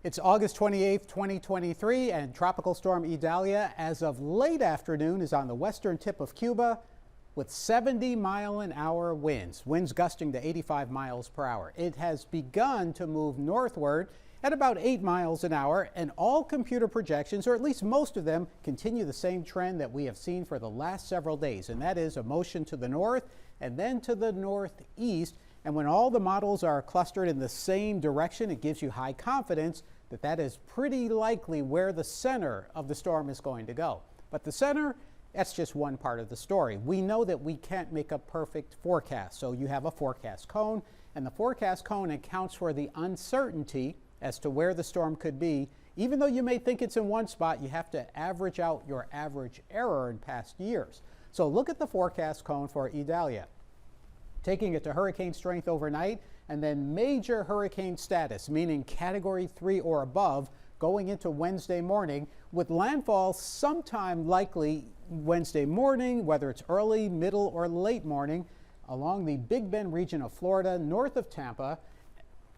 It's August 28th, 2023, and Tropical Storm Idalia, as of late afternoon, is on the western tip of Cuba with 70-mile-an-hour winds gusting to 85 miles per hour. It has begun to move northward at about 8 miles an hour, and all computer projections, or at least most of them, continue the same trend that we have seen for the last several days, and that is a motion to the north and then to the northeast. And when all the models are clustered in the same direction, it gives you high confidence that that is pretty likely where the center of the storm is going to go. But the center, that's just one part of the story. We know that we can't make a perfect forecast. So you have a forecast cone, and the forecast cone accounts for the uncertainty as to where the storm could be. Even though you may think it's in one spot, you have to average out your average error in past years. So look at the forecast cone for Idalia, taking it to hurricane strength overnight, and then major hurricane status, meaning Category 3 or above, going into Wednesday morning, with landfall sometime likely Wednesday morning, whether it's early, middle, or late morning, along the Big Bend region of Florida, north of Tampa,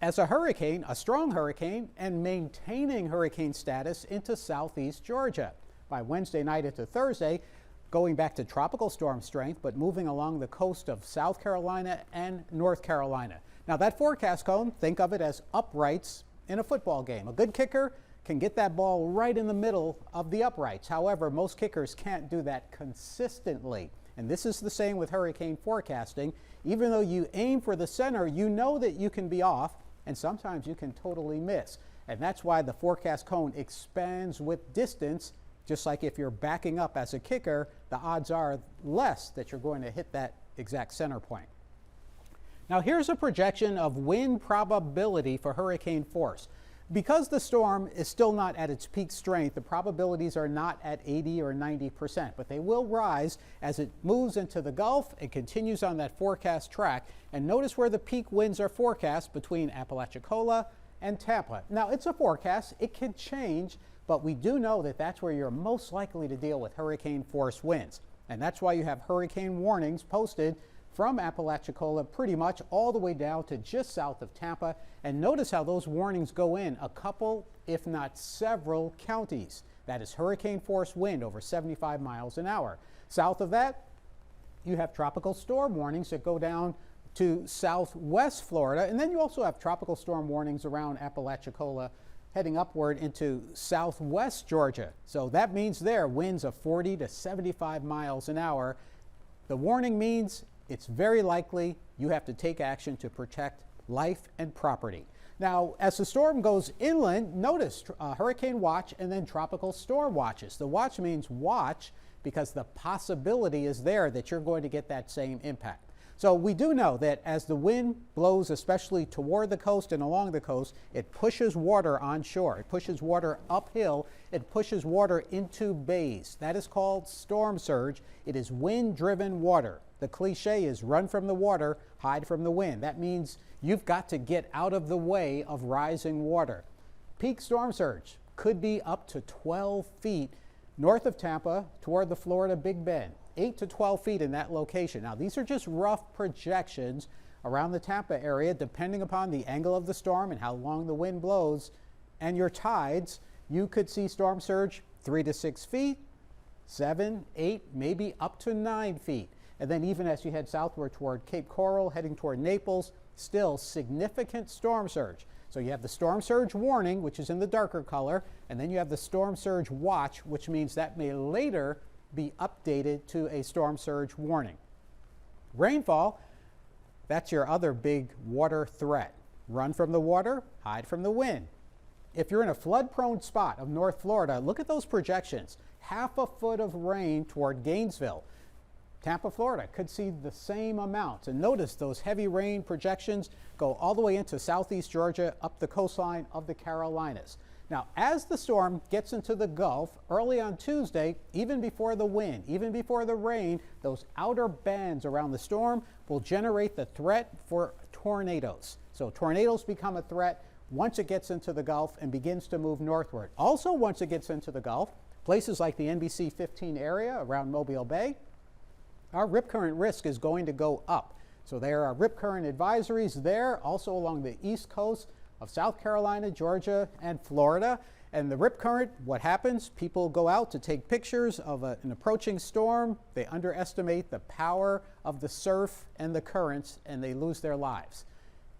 as a hurricane, a strong hurricane, and maintaining hurricane status into southeast Georgia. By Wednesday night into Thursday, going back to tropical storm strength, but moving along the coast of South Carolina and North Carolina. Now that forecast cone, think of it as uprights in a football game. A good kicker can get that ball right in the middle of the uprights. However, most kickers can't do that consistently. And this is the same with hurricane forecasting. Even though you aim for the center, you know that you can be off, and sometimes you can totally miss. And that's why the forecast cone expands with distance. Just like if you're backing up as a kicker, the odds are less that you're going to hit that exact center point. Now here's a projection of wind probability for hurricane force. Because the storm is still not at its peak strength, the probabilities are not at 80 or 90%, but they will rise as it moves into the Gulf and continues on that forecast track. And notice where the peak winds are forecast between Apalachicola and Tampa. Now it's a forecast, it can change, but we do know that that's where you're most likely to deal with hurricane force winds. And that's why you have hurricane warnings posted from Apalachicola pretty much all the way down to just south of Tampa. And notice how those warnings go in a couple, if not several counties. That is hurricane force wind over 75 miles an hour. South of that, you have tropical storm warnings that go down to southwest Florida. And then you also have tropical storm warnings around Apalachicola heading upward into southwest Georgia. So that means there winds of 40 to 75 miles an hour. The warning means it's very likely you have to take action to protect life and property. Now, as the storm goes inland, notice hurricane watch and then tropical storm watches. The watch means watch because the possibility is there that you're going to get that same impact. So we do know that as the wind blows, especially toward the coast and along the coast, it pushes water onshore. It pushes water uphill. It pushes water into bays. That is called storm surge. It is wind-driven water. The cliche is run from the water, hide from the wind. That means you've got to get out of the way of rising water. Peak storm surge could be up to 12 feet north of Tampa toward the Florida Big Bend. 8 to 12 feet in that location. Now, these are just rough projections around the Tampa area, depending upon the angle of the storm and how long the wind blows and your tides. You could see storm surge 3 to 6 feet, 7, 8, maybe up to 9 feet. And then even as you head southward toward Cape Coral, heading toward Naples, still significant storm surge. So you have the storm surge warning, which is in the darker color, and then you have the storm surge watch, which means that may later be updated to a storm surge warning. Rainfall, that's your other big water threat. Run from the water, hide from the wind. If you're in a flood-prone spot of North Florida, look at those projections. Half a foot of rain toward Gainesville. Tampa, Florida could see the same amounts. And notice those heavy rain projections go all the way into southeast Georgia, up the coastline of the Carolinas. Now, as the storm gets into the Gulf early on Tuesday, even before the wind, even before the rain, those outer bands around the storm will generate the threat for tornadoes. So tornadoes become a threat once it gets into the Gulf and begins to move northward. Also, once it gets into the Gulf, places like the NBC 15 area around Mobile Bay, our rip current risk is going to go up. So there are rip current advisories there, also along the east coast of South Carolina, Georgia, and Florida. And the rip current, what happens? People go out to take pictures of an approaching storm. They underestimate the power of the surf and the currents, and they lose their lives.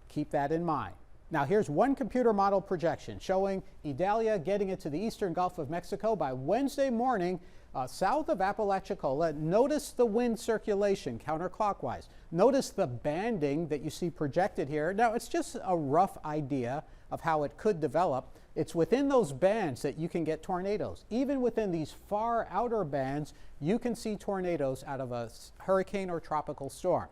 Keep that in mind. Now, here's one computer model projection showing Idalia getting into the eastern Gulf of Mexico by Wednesday morning south of Apalachicola. Notice the wind circulation counterclockwise. Notice the banding that you see projected here. Now, it's just a rough idea of how it could develop. It's within those bands that you can get tornadoes. Even within these far outer bands, you can see tornadoes out of a hurricane or tropical storm.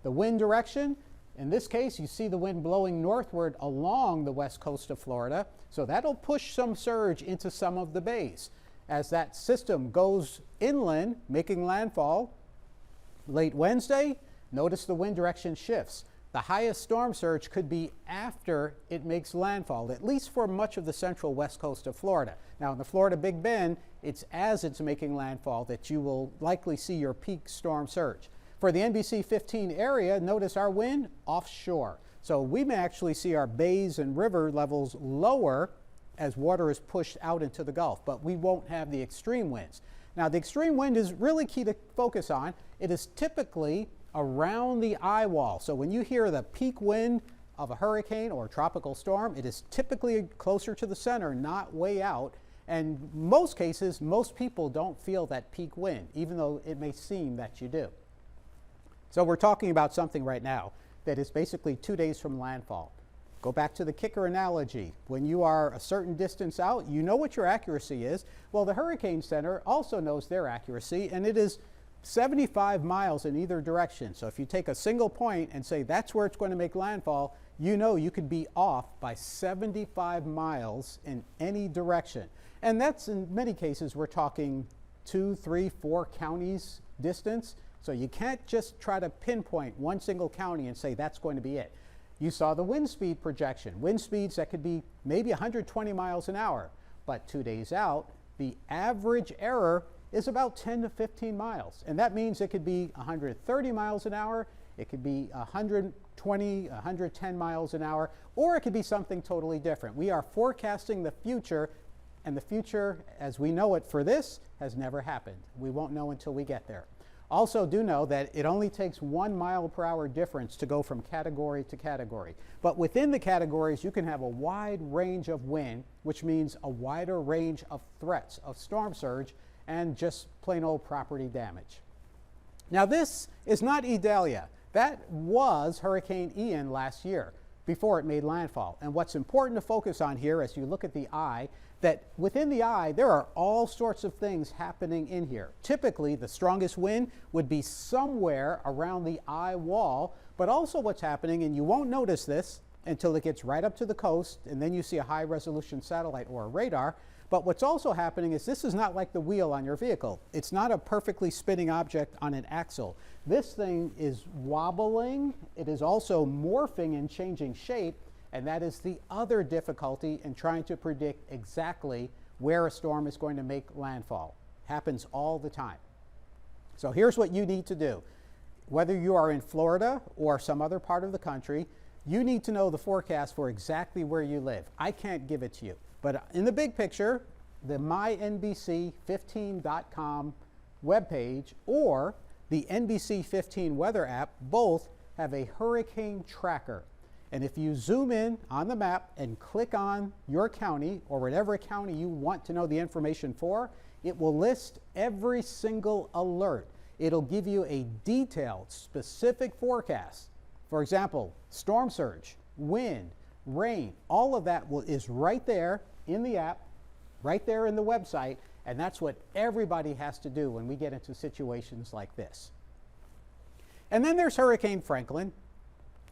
The wind direction, in this case, you see the wind blowing northward along the west coast of Florida, so that'll push some surge into some of the bays. As that system goes inland, making landfall late Wednesday, notice the wind direction shifts. The highest storm surge could be after it makes landfall, at least for much of the central west coast of Florida. Now, in the Florida Big Bend, it's as it's making landfall that you will likely see your peak storm surge. For the NBC 15 area, notice our wind offshore. So we may actually see our bays and river levels lower as water is pushed out into the Gulf, but we won't have the extreme winds. Now, the extreme wind is really key to focus on. It is typically around the eye wall. So when you hear the peak wind of a hurricane or a tropical storm, it is typically closer to the center, not way out. And most cases, most people don't feel that peak wind, even though it may seem that you do. So we're talking about something right now that is basically 2 days from landfall. Go back to the kicker analogy. When you are a certain distance out, you know what your accuracy is. Well, the Hurricane Center also knows their accuracy, and it is 75 miles in either direction. So if you take a single point and say that's where it's going to make landfall, you know you could be off by 75 miles in any direction. And that's, in many cases, we're talking 2, 3, 4 counties distance. So you can't just try to pinpoint one single county and say that's going to be it. You saw the wind speed projection. Wind speeds that could be maybe 120 miles an hour. But 2 days out, the average error is about 10 to 15 miles. And that means it could be 130 miles an hour, it could be 120, 110 miles an hour, or it could be something totally different. We are forecasting the future, and the future, as we know it for this, has never happened. We won't know until we get there. Also, do know that it only takes 1 mile per hour difference to go from category to category. But within the categories, you can have a wide range of wind, which means a wider range of threats of storm surge and just plain old property damage. Now, this is not Idalia. That was Hurricane Ian last year before it made landfall. And what's important to focus on here as you look at the eye, that within the eye, there are all sorts of things happening in here. Typically, the strongest wind would be somewhere around the eye wall, but also what's happening, and you won't notice this until it gets right up to the coast, and then you see a high-resolution satellite or a radar. But what's also happening is this is not like the wheel on your vehicle. It's not a perfectly spinning object on an axle. This thing is wobbling. It is also morphing and changing shape. And that is the other difficulty in trying to predict exactly where a storm is going to make landfall. Happens all the time. So here's what you need to do. Whether you are in Florida or some other part of the country, you need to know the forecast for exactly where you live. I can't give it to you. But in the big picture, the mynbc15.com webpage or the NBC 15 weather app both have a hurricane tracker. And if you zoom in on the map and click on your county or whatever county you want to know the information for, it will list every single alert. It'll give you a detailed, specific forecast. For example, storm surge, wind, rain, all of that is right there in the app, right there in the website, and that's what everybody has to do when we get into situations like this. And then there's Hurricane Franklin.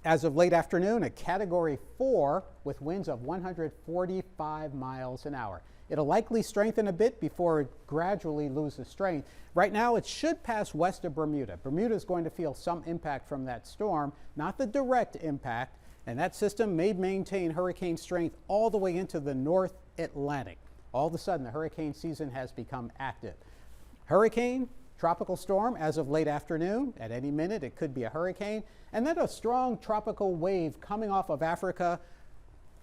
As of late afternoon, a Category 4 with winds of 145 miles an hour. It'll likely strengthen a bit before it gradually loses strength. Right now, it should pass west of Bermuda. Bermuda is going to feel some impact from that storm, not the direct impact, and that system may maintain hurricane strength all the way into the North Atlantic. All of a sudden, the hurricane season has become active. Hurricane, tropical storm as of late afternoon. At any minute, it could be a hurricane. And then a strong tropical wave coming off of Africa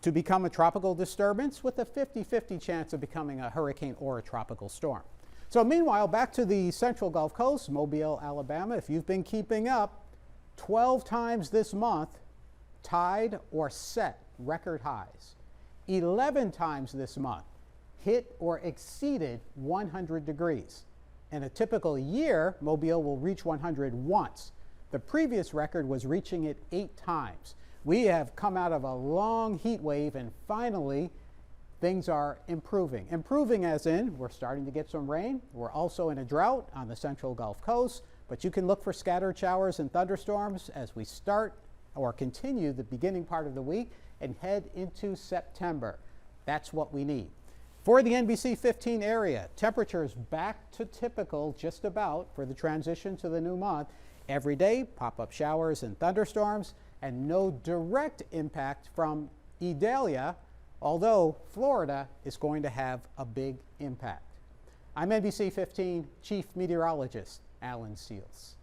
to become a tropical disturbance with a 50-50 chance of becoming a hurricane or a tropical storm. So meanwhile, back to the central Gulf Coast, Mobile, Alabama. If you've been keeping up, 12 times this month tied or set record highs. 11 times this month hit or exceeded 100 degrees. In a typical year, Mobile will reach 100 once. The previous record was reaching it 8 times. We have come out of a long heat wave, and finally things are improving. Improving as in we're starting to get some rain. We're also in a drought on the central Gulf Coast, but you can look for scattered showers and thunderstorms as we start or continue the beginning part of the week and head into September. That's what we need. For the NBC 15 area, temperatures back to typical just about for the transition to the new month. Every day, pop-up showers and thunderstorms, and no direct impact from Idalia, although Florida is going to have a big impact. I'm NBC 15 Chief Meteorologist Alan Seals.